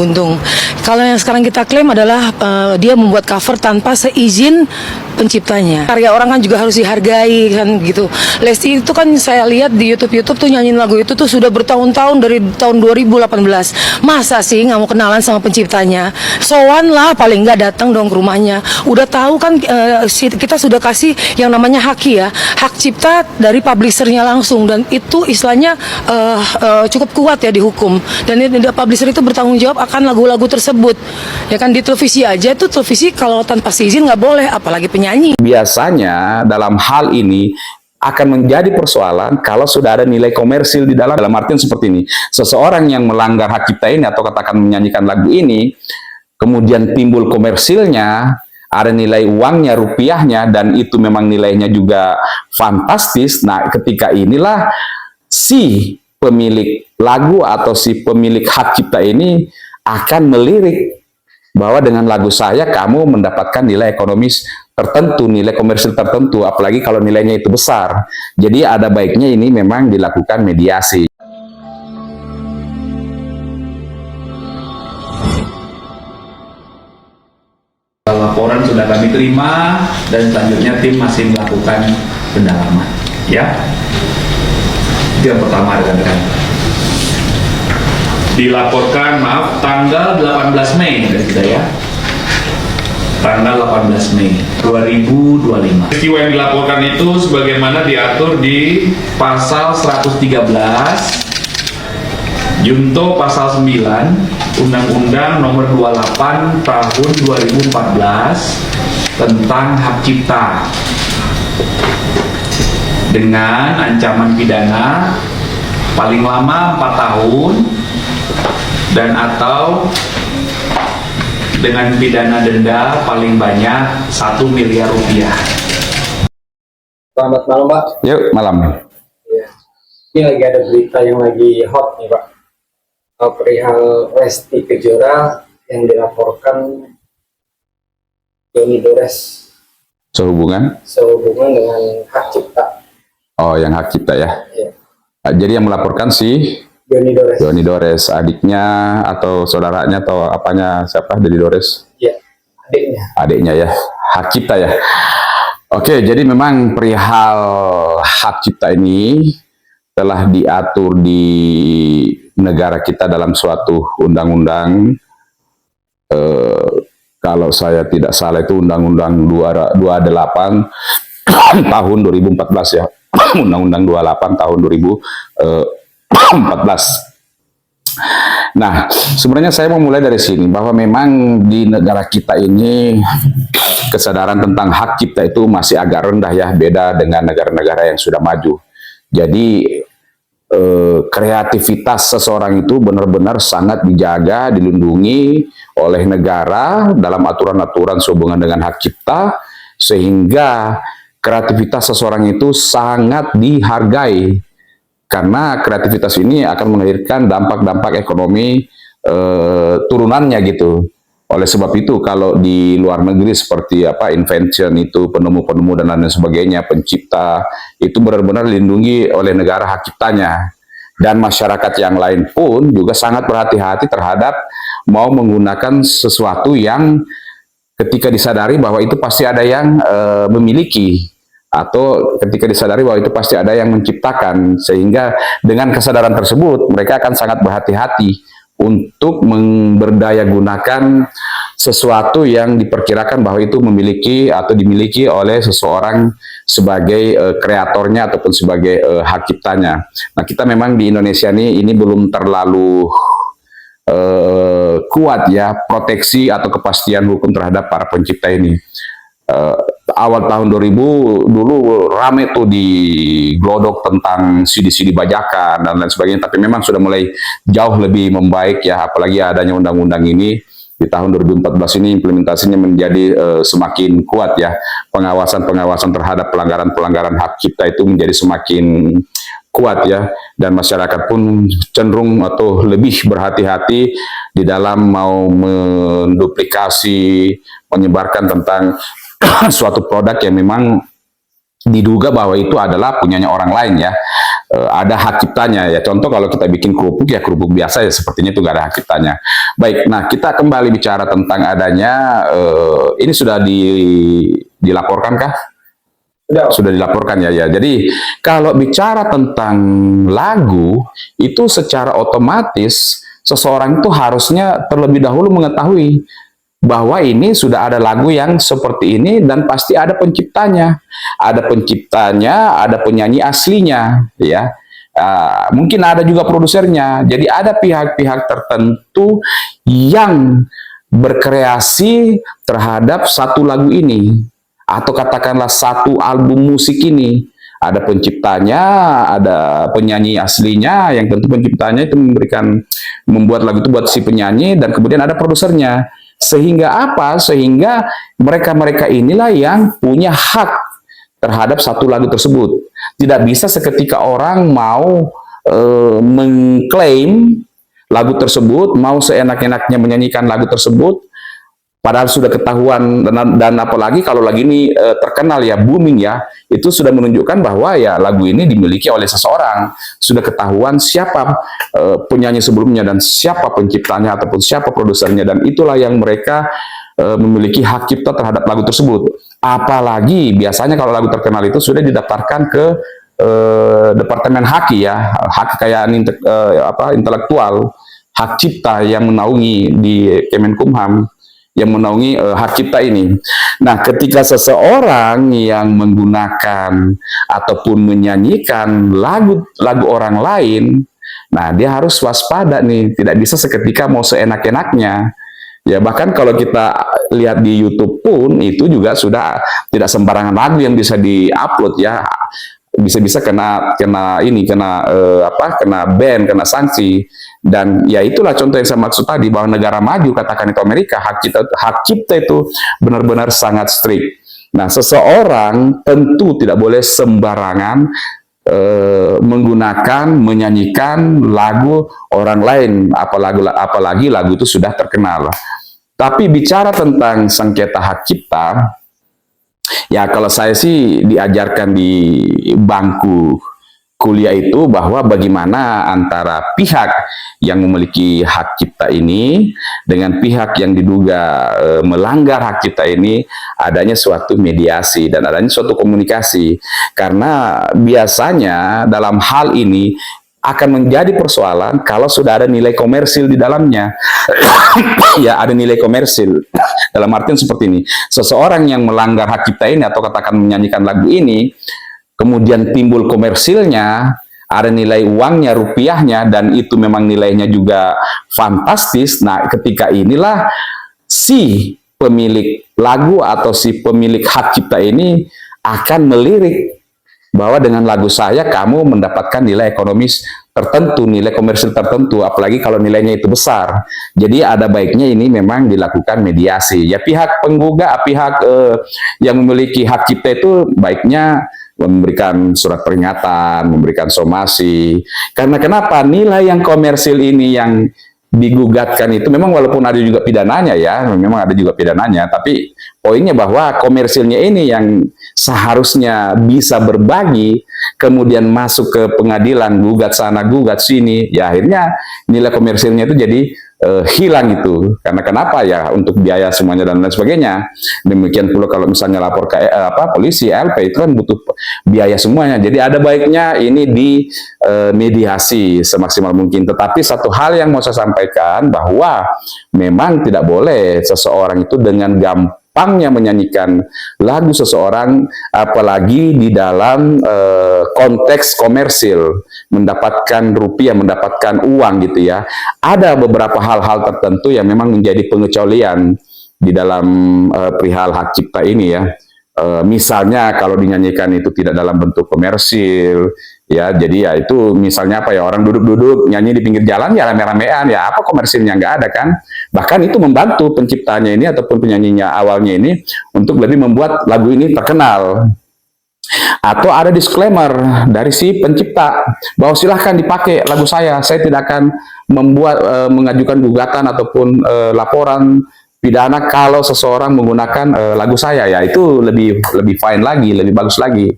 Untung. Kalau yang sekarang kita klaim adalah dia membuat cover tanpa seizin penciptanya. Karya orang kan juga harus dihargai kan gitu. Lesti itu kan saya lihat di YouTube tuh nyanyiin lagu itu tuh sudah bertahun-tahun dari tahun 2018. Masa sih nggak mau kenalan sama penciptanya? Sowan lah paling nggak datang dong ke rumahnya. Udah tahu kan kita sudah kasih yang namanya haki ya, hak cipta dari publishernya langsung dan itu istilahnya cukup kuat ya dihukum. Dan publisher itu bertanggung jawab akan lagu-lagu tersebut. Ya kan di televisi aja itu televisi kalau tanpa izin nggak boleh, apalagi penyanyi. Biasanya dalam hal ini akan menjadi persoalan kalau sudah ada nilai komersil di dalam artian seperti ini. Seseorang yang melanggar hak cipta ini atau katakan menyanyikan lagu ini, kemudian timbul komersilnya, ada nilai uangnya, rupiahnya, dan itu memang nilainya juga fantastis. Nah, ketika inilah si pemilik lagu atau si pemilik hak cipta ini akan melirik bahwa dengan lagu saya kamu mendapatkan nilai ekonomis tertentu, nilai komersil tertentu, apalagi kalau nilainya itu besar. Jadi ada baiknya ini memang dilakukan mediasi. Laporan sudah kami terima dan selanjutnya tim masih melakukan pendalaman. Ya, itu yang pertama rekan-rekan. Dilaporkan, maaf, tanggal 18 Mei dari kita ya. Tanggal 18 Mei 2025. Peristiwa yang dilaporkan itu sebagaimana diatur di pasal 113 Junto pasal 9 Undang-Undang Nomor 28 Tahun 2014 tentang hak cipta dengan ancaman pidana paling lama 4 tahun dan atau dengan pidana denda paling banyak 1 miliar rupiah. Selamat malam, Pak. Yuk, malam. Ya. Ini lagi ada berita yang lagi hot nih, Pak. Perihal Lesti Kejora yang dilaporkan Doni Dores Sehubungan dengan hak cipta. Oh, yang hak cipta ya. Ya. Jadi yang melaporkan si Doni Dores, adiknya atau saudaranya atau apanya, siapa? Doni Dores? Ya, adiknya. Adiknya ya, hak cipta ya. Oke, jadi memang perihal hak cipta ini telah diatur di negara kita dalam suatu undang-undang. Kalau saya tidak salah itu Undang-Undang 28 tahun 2014 ya. Undang-Undang 28 tahun 2014. Nah, sebenarnya saya mau mulai dari sini bahwa memang di negara kita ini kesadaran tentang hak cipta itu masih agak rendah ya, beda dengan negara-negara yang sudah maju. Jadi kreativitas seseorang itu benar-benar sangat dijaga, dilindungi oleh negara dalam aturan-aturan sehubungan dengan hak cipta, sehingga kreativitas seseorang itu sangat dihargai. Karena kreativitas ini akan melahirkan dampak-dampak ekonomi turunannya gitu. Oleh sebab itu kalau di luar negeri seperti apa invention itu, penemu-penemu dan lain sebagainya, pencipta itu benar-benar dilindungi oleh negara hak ciptanya. Dan masyarakat yang lain pun juga sangat berhati-hati terhadap mau menggunakan sesuatu yang ketika disadari bahwa itu pasti ada yang memiliki, atau ketika disadari bahwa itu pasti ada yang menciptakan, sehingga dengan kesadaran tersebut mereka akan sangat berhati-hati untuk memberdaya gunakan sesuatu yang diperkirakan bahwa itu memiliki atau dimiliki oleh seseorang sebagai kreatornya ataupun sebagai hak ciptanya. Nah, kita memang di Indonesia ini belum terlalu kuat ya proteksi atau kepastian hukum terhadap para pencipta ini. Awal tahun 2000 dulu rame tuh di glodok tentang CD-CD bajakan dan lain sebagainya, tapi memang sudah mulai jauh lebih membaik ya, apalagi adanya undang-undang ini di tahun 2014 ini implementasinya menjadi semakin kuat ya, pengawasan terhadap pelanggaran hak cipta itu menjadi semakin kuat ya, dan masyarakat pun cenderung atau lebih berhati-hati di dalam mau menduplikasi, menyebarkan tentang suatu produk yang memang diduga bahwa itu adalah punyanya orang lain ya. Ada hak ciptanya ya. Contoh kalau kita bikin kerupuk ya kerupuk biasa ya sepertinya itu nggak ada hak ciptanya. Baik, nah kita kembali bicara tentang adanya ini sudah dilaporkan kah? Sudah dilaporkan ya. Jadi kalau bicara tentang lagu itu secara otomatis seseorang itu harusnya terlebih dahulu mengetahui bahwa ini sudah ada lagu yang seperti ini dan pasti ada penciptanya. Ada penciptanya, ada penyanyi aslinya, ya. Mungkin ada juga produsernya. Jadi ada pihak-pihak tertentu yang berkreasi terhadap satu lagu ini atau katakanlah satu album musik ini. Ada penciptanya, ada penyanyi aslinya yang tentu penciptanya itu membuat lagu itu buat si penyanyi dan kemudian ada produsernya. Sehingga apa? Sehingga mereka-mereka inilah yang punya hak terhadap satu lagu tersebut. Tidak bisa seketika orang mau mengklaim lagu tersebut, mau seenak-enaknya menyanyikan lagu tersebut, padahal sudah ketahuan dan apalagi kalau lagi ini terkenal ya, booming ya, itu sudah menunjukkan bahwa ya lagu ini dimiliki oleh seseorang, sudah ketahuan siapa penyanyi sebelumnya dan siapa penciptanya ataupun siapa produsernya, dan itulah yang mereka memiliki hak cipta terhadap lagu tersebut. Apalagi biasanya kalau lagu terkenal itu sudah didaftarkan ke Departemen Haki ya, hak kekayaan intelektual, hak cipta yang menaungi di Kemenkumham, yang menaungi hak cipta ini. Nah, ketika seseorang yang menggunakan ataupun menyanyikan lagu orang lain, nah dia harus waspada nih, tidak bisa seketika mau seenak-enaknya. Ya, bahkan kalau kita lihat di YouTube pun itu juga sudah tidak sembarangan lagu yang bisa diupload ya. Bisa-bisa kena ban, kena sanksi. Dan ya itulah contoh yang saya maksud tadi, bahwa negara maju, katakan itu Amerika, hak cipta itu benar-benar sangat strict. Nah, seseorang tentu tidak boleh sembarangan menggunakan, menyanyikan lagu orang lain, apalagi lagu itu sudah terkenal. Tapi bicara tentang sengketa hak cipta, ya kalau saya sih diajarkan di bangku kuliah itu bahwa bagaimana antara pihak yang memiliki hak cipta ini dengan pihak yang diduga melanggar hak cipta ini adanya suatu mediasi dan adanya suatu komunikasi. Karena biasanya dalam hal ini akan menjadi persoalan kalau sudah ada nilai komersil di dalamnya. Ya, ada nilai komersil. Dalam artian seperti ini, seseorang yang melanggar hak cipta ini atau katakan menyanyikan lagu ini, kemudian timbul komersilnya, ada nilai uangnya, rupiahnya, dan itu memang nilainya juga fantastis. Nah, ketika inilah si pemilik lagu atau si pemilik hak cipta ini akan melirik bahwa dengan lagu saya kamu mendapatkan nilai ekonomis tertentu, nilai komersil tertentu, apalagi kalau nilainya itu besar. Jadi ada baiknya ini memang dilakukan mediasi. Ya, pihak penggugat, pihak yang memiliki hak cipta itu baiknya memberikan surat peringatan, memberikan somasi. Karena kenapa? Nilai yang komersil ini yang digugatkan itu memang walaupun ada juga pidananya ya, memang ada juga pidananya, tapi poinnya bahwa komersilnya ini yang seharusnya bisa berbagi, kemudian masuk ke pengadilan, gugat sana, gugat sini, ya akhirnya nilai komersilnya itu jadi hilang itu. Karena kenapa ya? Untuk biaya semuanya dan lain sebagainya. Demikian pula kalau misalnya lapor ke polisi, LP, itu kan butuh biaya semuanya. Jadi ada baiknya ini di mediasi semaksimal mungkin. Tetapi satu hal yang mau saya sampaikan bahwa memang tidak boleh seseorang itu dengan gampangnya menyanyikan lagu seseorang, apalagi di dalam konteks komersil, mendapatkan rupiah, mendapatkan uang gitu ya. Ada beberapa hal-hal tertentu yang memang menjadi pengecualian di dalam perihal hak cipta ini ya. Misalnya kalau dinyanyikan itu tidak dalam bentuk komersil, ya, jadi ya itu misalnya apa ya, orang duduk-duduk nyanyi di pinggir jalan ya rame-ramean, ya apa komersilnya, nggak ada kan. Bahkan itu membantu penciptanya ini ataupun penyanyinya awalnya ini untuk lebih membuat lagu ini terkenal. Atau ada disclaimer dari si pencipta bahwa silahkan dipakai lagu saya tidak akan mengajukan gugatan ataupun laporan pidana kalau seseorang menggunakan lagu saya, ya itu lebih fine lagi, lebih bagus lagi.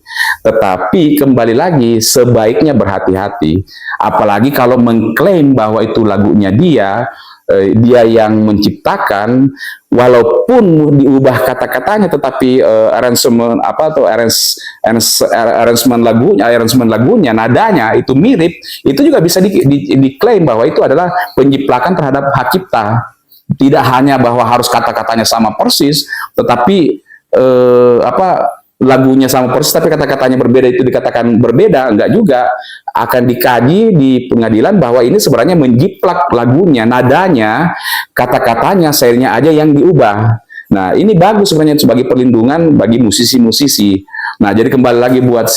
Tetapi kembali lagi sebaiknya berhati-hati, apalagi kalau mengklaim bahwa itu lagunya dia yang menciptakan, walaupun diubah kata-katanya, tetapi arrangement lagunya, nadanya itu mirip, itu juga bisa diklaim bahwa itu adalah penjiplakan terhadap hak cipta. Tidak hanya bahwa harus kata-katanya sama persis, tetapi lagunya sama persis tapi kata-katanya berbeda, itu dikatakan berbeda, enggak juga. Akan dikaji di pengadilan bahwa ini sebenarnya menjiplak lagunya, nadanya, kata-katanya, stylenya aja yang diubah. Nah, ini bagus sebenarnya sebagai perlindungan bagi musisi-musisi. Nah, jadi kembali lagi buat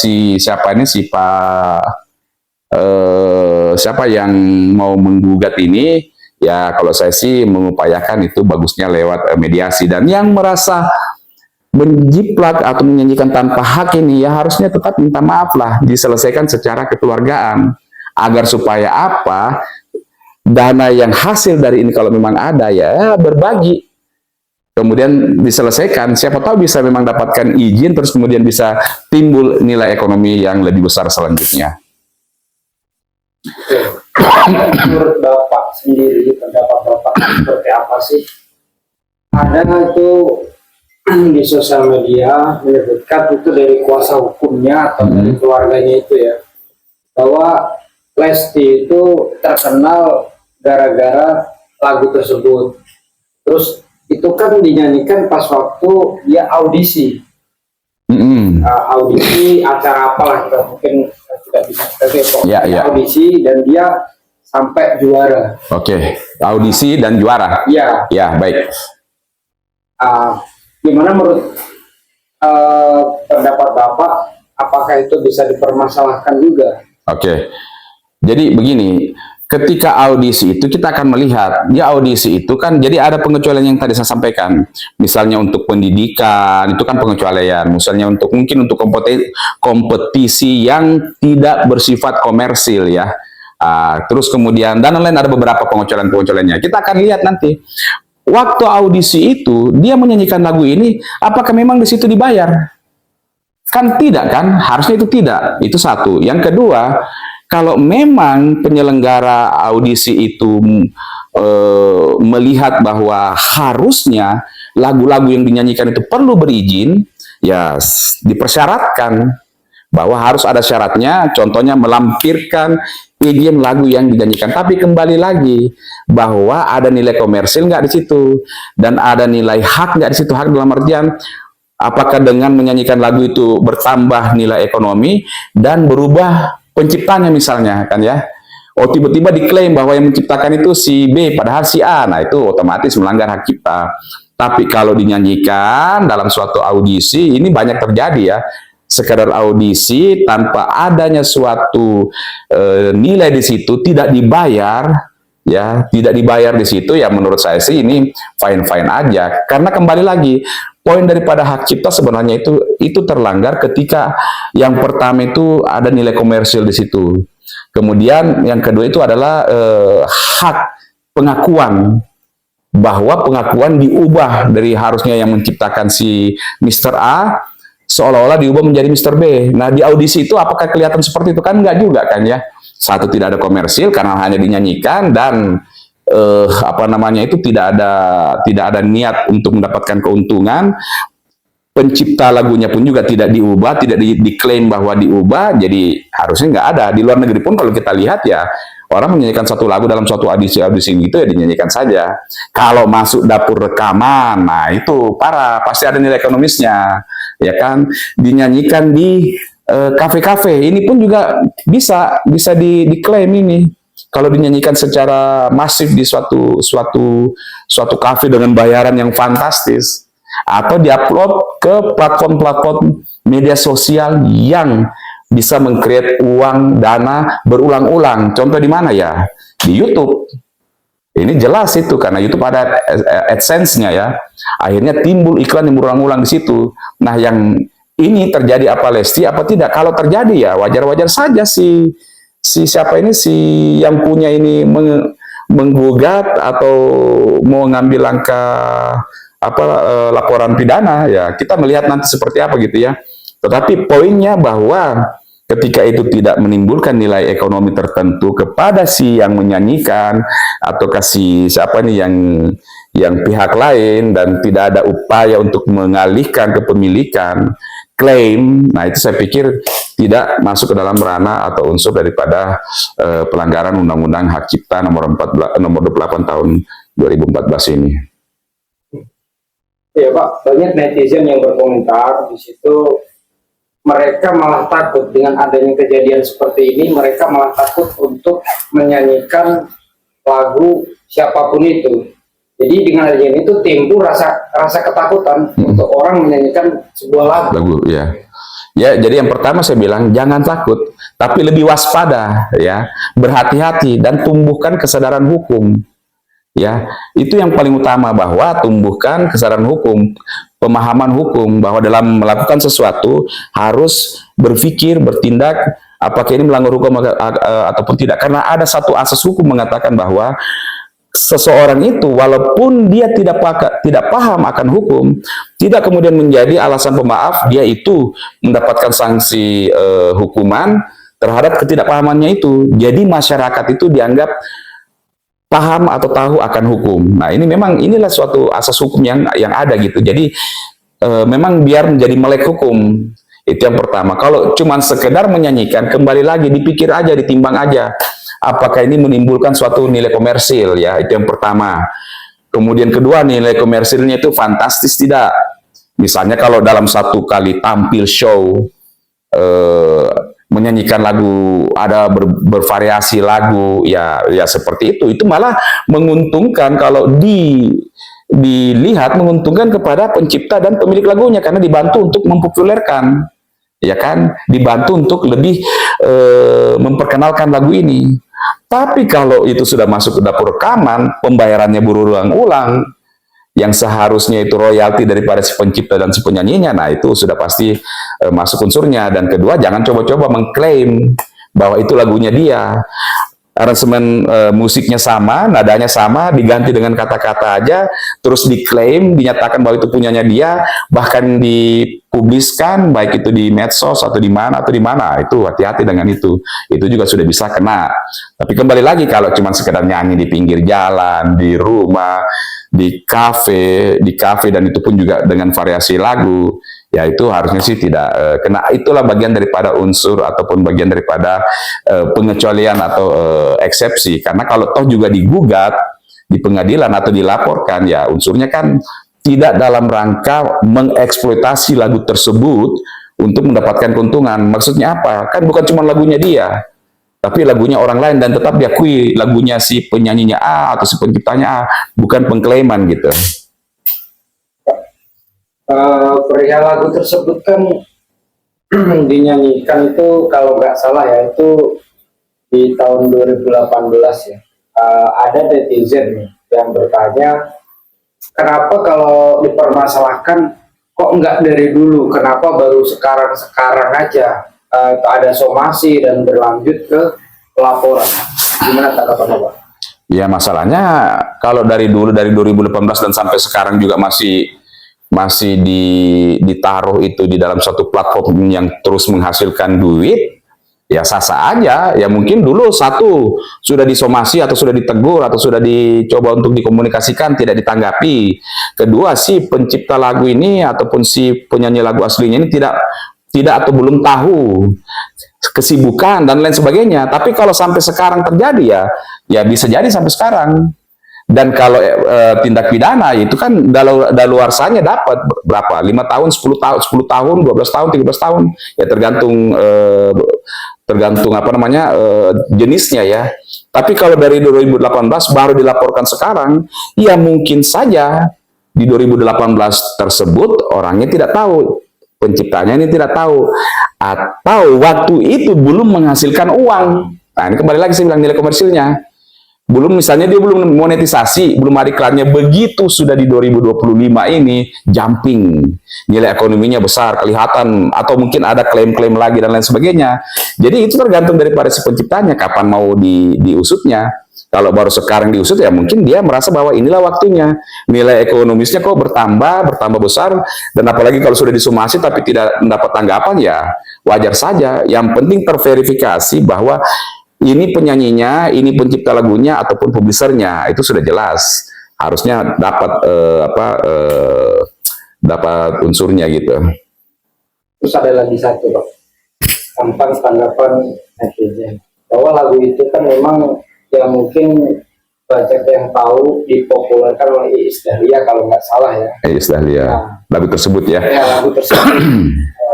siapa yang mau menggugat ini, ya kalau saya sih mengupayakan itu bagusnya lewat mediasi. Dan yang merasa menjiplak atau menyanyikan tanpa hak ini, ya harusnya tetap minta maaf lah, diselesaikan secara kekeluargaan, agar supaya apa, dana yang hasil dari ini kalau memang ada ya berbagi, kemudian diselesaikan, siapa tahu bisa memang dapatkan izin, terus kemudian bisa timbul nilai ekonomi yang lebih besar selanjutnya. Menurut Bapak sendiri, pendapat Bapak seperti apa sih? Ada itu di sosial media menyebutkan itu dari kuasa hukumnya atau dari keluarganya itu ya, bahwa Lesti itu terkenal gara-gara lagu tersebut. Terus itu kan dinyanyikan pas waktu dia audisi. Audisi acara apalah, kita mungkin tidak bisa audisi, dan dia sampai juara. Oke, audisi dan juara. Ya. Ya, baik. Gimana menurut pendapat Bapak, apakah itu bisa dipermasalahkan juga? Oke. Jadi begini, ketika audisi itu kita akan melihat, di audisi itu kan jadi ada pengecualian yang tadi saya sampaikan. Misalnya untuk pendidikan, itu kan pengecualian. Misalnya mungkin untuk kompetisi yang tidak bersifat komersil ya. Terus kemudian dan lain-lain, ada beberapa pengecualian-pengecualiannya. Kita akan lihat nanti. Waktu audisi itu dia menyanyikan lagu ini, apakah memang di situ dibayar? Kan tidak kan? Harusnya itu tidak. Itu satu. Yang kedua, kalau memang penyelenggara audisi itu melihat bahwa harusnya lagu-lagu yang dinyanyikan itu perlu berizin, ya dipersyaratkan bahwa harus ada syaratnya, contohnya melampirkan izin lagu yang dinyanyikan. Tapi kembali lagi bahwa ada nilai komersil nggak di situ, dan ada nilai hak nggak di situ. Hak dalam artian apakah dengan menyanyikan lagu itu bertambah nilai ekonomi dan berubah penciptanya misalnya, kan ya. Oh, tiba-tiba diklaim bahwa yang menciptakan itu si B padahal si A. Nah, itu otomatis melanggar hak cipta. Tapi kalau dinyanyikan dalam suatu audisi, ini banyak terjadi ya. Sekedar audisi tanpa adanya suatu nilai di situ, tidak dibayar, ya, tidak dibayar di situ, ya menurut saya sih ini fine-fine aja. Karena kembali lagi, poin daripada hak cipta sebenarnya itu terlanggar ketika yang pertama itu ada nilai komersil di situ. Kemudian yang kedua itu adalah hak pengakuan, bahwa pengakuan diubah dari harusnya yang menciptakan si Mr. A seolah-olah diubah menjadi Mr. B. Nah, di audisi itu apakah kelihatan seperti itu? Kan enggak juga kan ya. Satu, tidak ada komersil karena hanya dinyanyikan, dan itu tidak ada niat untuk mendapatkan keuntungan. Pencipta lagunya pun juga tidak diubah, tidak diklaim bahwa diubah, jadi harusnya nggak ada. Di luar negeri pun kalau kita lihat ya, orang menyanyikan satu lagu dalam suatu audisi gitu ya dinyanyikan saja. Kalau masuk dapur rekaman, nah itu parah, pasti ada nilai ekonomisnya, ya kan. Dinyanyikan di kafe-kafe, ini pun juga bisa diklaim ini. Kalau dinyanyikan secara masif di suatu kafe dengan bayaran yang fantastis, atau diupload ke platform-platform media sosial yang bisa meng-create uang, dana berulang-ulang. Contoh di mana ya? Di YouTube. Ini jelas itu, karena YouTube ada AdSense-nya ya. Akhirnya timbul iklan yang berulang-ulang di situ. Nah, yang ini terjadi apa Lesti, apa tidak? Kalau terjadi ya wajar-wajar saja si siapa ini, si yang punya ini menggugat atau mau ngambil langkah laporan pidana, ya kita melihat nanti seperti apa gitu ya. Tetapi poinnya bahwa ketika itu tidak menimbulkan nilai ekonomi tertentu kepada si yang menyanyikan atau kasih siapa nih yang pihak lain, dan tidak ada upaya untuk mengalihkan kepemilikan, klaim, nah itu saya pikir tidak masuk ke dalam ranah atau unsur daripada pelanggaran Undang-Undang Hak Cipta nomor 28 tahun 2014 ini. Ya Pak, banyak netizen yang berkomentar di situ, mereka malah takut dengan adanya kejadian seperti ini, mereka malah takut untuk menyanyikan lagu siapapun itu. Jadi dengan adanya itu timbul rasa ketakutan untuk orang menyanyikan sebuah lagu. Ya. Ya, jadi yang pertama saya bilang jangan takut, tapi lebih waspada ya, berhati-hati dan tumbuhkan kesadaran hukum. Ya, itu yang paling utama, bahwa tumbuhkan kesadaran hukum, pemahaman hukum, bahwa dalam melakukan sesuatu harus berpikir, bertindak, apakah ini melanggar hukum ataupun tidak. Karena ada satu asas hukum mengatakan bahwa seseorang itu walaupun dia tidak paham akan hukum, tidak kemudian menjadi alasan pemaaf dia itu mendapatkan sanksi hukuman terhadap ketidakpahamannya itu. Jadi masyarakat itu dianggap paham atau tahu akan hukum. Nah, ini memang inilah suatu asas hukum yang ada gitu. Jadi memang biar menjadi melek hukum. Itu yang pertama. Kalau cuma sekedar menyanyikan, kembali lagi dipikir aja, ditimbang aja, apakah ini menimbulkan suatu nilai komersil, ya, itu yang pertama. Kemudian kedua, nilai komersilnya itu fantastis tidak. Misalnya kalau dalam satu kali tampil show menyanyikan lagu, ada bervariasi lagu, ya seperti itu malah menguntungkan kalau dilihat, menguntungkan kepada pencipta dan pemilik lagunya, karena dibantu untuk mempopulerkan, ya kan, dibantu untuk lebih memperkenalkan lagu ini. Tapi kalau itu sudah masuk ke dapur rekaman, pembayarannya berulang-ulang, yang seharusnya itu royalti daripada si pencipta dan si penyanyinya, nah itu sudah pasti masuk unsurnya. Dan kedua, jangan coba-coba mengklaim bahwa itu lagunya dia. Aransemen musiknya sama, nadanya sama, diganti dengan kata-kata aja, terus diklaim, dinyatakan bahwa itu punyanya dia, bahkan dipubliskan, baik itu di medsos atau di mana, itu hati-hati dengan itu juga sudah bisa kena. Tapi kembali lagi, kalau cuma sekedar nyanyi di pinggir jalan, di rumah, di kafe, dan itu pun juga dengan variasi lagu, ya itu harusnya sih tidak kena. Itulah bagian daripada unsur ataupun bagian daripada pengecualian atau eksepsi. Karena kalau toh juga digugat di pengadilan atau dilaporkan, ya unsurnya kan tidak dalam rangka mengeksploitasi lagu tersebut untuk mendapatkan keuntungan. Maksudnya apa? Kan bukan cuma lagunya dia, tapi lagunya orang lain, dan tetap diakui lagunya si penyanyinya A atau si penciptanya A, bukan pengklaiman gitu. Perihal lagu tersebut kan dinyanyikan itu, kalau nggak salah ya, itu di tahun 2018 ya. Ada netizen nih yang bertanya, kenapa kalau dipermasalahkan kok nggak dari dulu, kenapa baru sekarang aja ada somasi dan berlanjut ke pelaporan. Gimana tanggapan Bapak? Ya, masalahnya kalau dari dulu, dari 2018 dan sampai sekarang juga masih ditaruh itu di dalam satu platform yang terus menghasilkan duit, ya sah-sah aja. Ya mungkin dulu satu sudah disomasi atau sudah ditegur atau sudah dicoba untuk dikomunikasikan, tidak ditanggapi. Kedua, si pencipta lagu ini ataupun si penyanyi lagu aslinya ini tidak atau belum tahu kesibukan dan lain sebagainya. Tapi kalau sampai sekarang terjadi, ya bisa jadi sampai sekarang. Dan kalau tindak pidana itu kan daluarsanya dapat berapa? 5 tahun, 10 tahun, 12 tahun, 13 tahun. Ya tergantung apa namanya jenisnya ya. Tapi kalau dari 2018 baru dilaporkan sekarang, ya mungkin saja di 2018 tersebut orangnya tidak tahu, penciptanya ini tidak tahu, atau waktu itu belum menghasilkan uang. Nah, ini kembali lagi saya bilang nilai komersilnya. Belum, misalnya dia belum monetisasi, belum ada iklannya, begitu sudah di 2025 ini jumping, nilai ekonominya besar, kelihatan, atau mungkin ada klaim-klaim lagi dan lain sebagainya. Jadi itu tergantung daripada si penciptanya kapan mau diusutnya. Kalau baru sekarang diusut ya mungkin dia merasa bahwa inilah waktunya. Nilai ekonomisnya kok bertambah besar, dan apalagi kalau sudah disomasi tapi tidak mendapat tanggapan ya wajar saja. Yang penting terverifikasi bahwa ini penyanyinya, ini pencipta lagunya ataupun publishernya, itu sudah jelas. Harusnya dapat dapat unsurnya gitu. Terus ada lagi satu, Pak, tentang tanggapan netizen bahwa lagu itu kan memang ya mungkin banyak yang tahu dipopulerkan oleh Iis Dahlia kalau nggak salah ya. Iis Dahlia. Nah, Lagu tersebut ya. Ya, lagu tersebut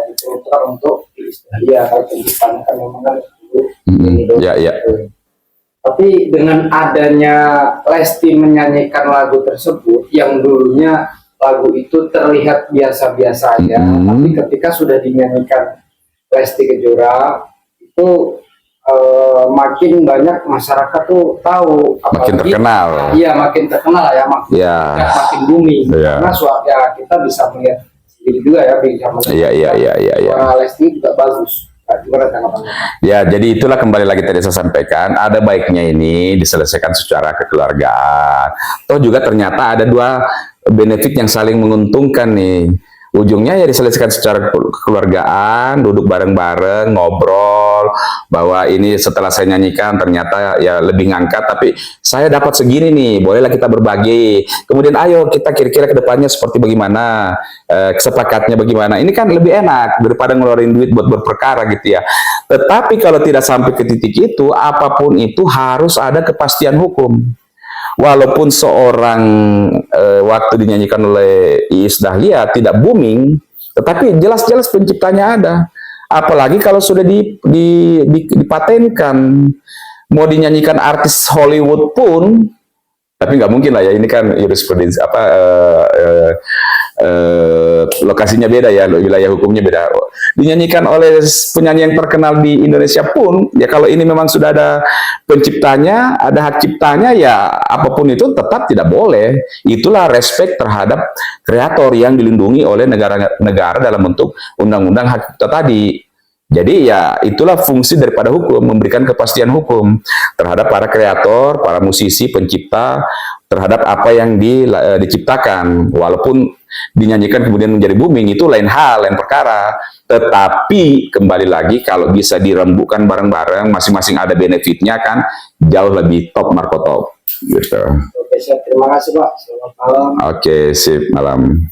diperuntukkan untuk Iis Dahlia, kalau penciptanya kan memang kan Ya, ya. Tapi dengan adanya Lesti menyanyikan lagu tersebut yang dulunya lagu itu terlihat biasa-biasa aja, tapi ketika sudah dinyanyikan Lesti Kejora itu makin banyak masyarakat tuh tahu, Makin terkenal. Iya, makin terkenal ya, makin booming. Karena ya kita bisa melihat sendiri juga ya, bisa melihat suara Lesti juga bagus. Gimana tanggapannya? Ya, jadi itulah kembali lagi tadi saya sampaikan, ada baiknya ini diselesaikan secara kekeluargaan. Toh juga ternyata ada dua benefit yang saling menguntungkan nih. Ujungnya ya diselesaikan secara kekeluargaan, duduk bareng-bareng, ngobrol, bahwa ini setelah saya nyanyikan ternyata ya lebih ngangkat, tapi saya dapat segini nih, bolehlah kita berbagi. Kemudian ayo kita kira-kira ke depannya seperti bagaimana, kesepakatnya bagaimana. Ini kan lebih enak daripada ngeluarin duit buat berperkara gitu ya. Tetapi kalau tidak sampai ke titik itu, apapun itu harus ada kepastian hukum. Walaupun seorang waktu dinyanyikan oleh Iis Dahlia tidak booming, tetapi jelas-jelas penciptanya ada. Apalagi kalau sudah dipatenkan, mau dinyanyikan artis Hollywood pun, tapi nggak mungkin lah ya, ini kan jurisprudensi lokasinya beda ya, wilayah hukumnya beda. Dinyanyikan oleh penyanyi yang terkenal di Indonesia pun, ya kalau ini memang sudah ada penciptanya, ada hak ciptanya, ya apapun itu tetap tidak boleh. Itulah respek terhadap kreator yang dilindungi oleh negara dalam bentuk undang-undang hak cipta tadi. Jadi ya itulah fungsi daripada hukum, memberikan kepastian hukum terhadap para kreator, para musisi, pencipta, terhadap apa yang diciptakan. Walaupun dinyanyikan kemudian menjadi booming, itu lain hal, lain perkara. Tetapi kembali lagi kalau bisa dirembukan bareng-bareng, masing-masing ada benefitnya kan, jauh lebih top markotop gitu. Oke, siap. Terima kasih, Pak. Selamat malam. Oke, sip, malam.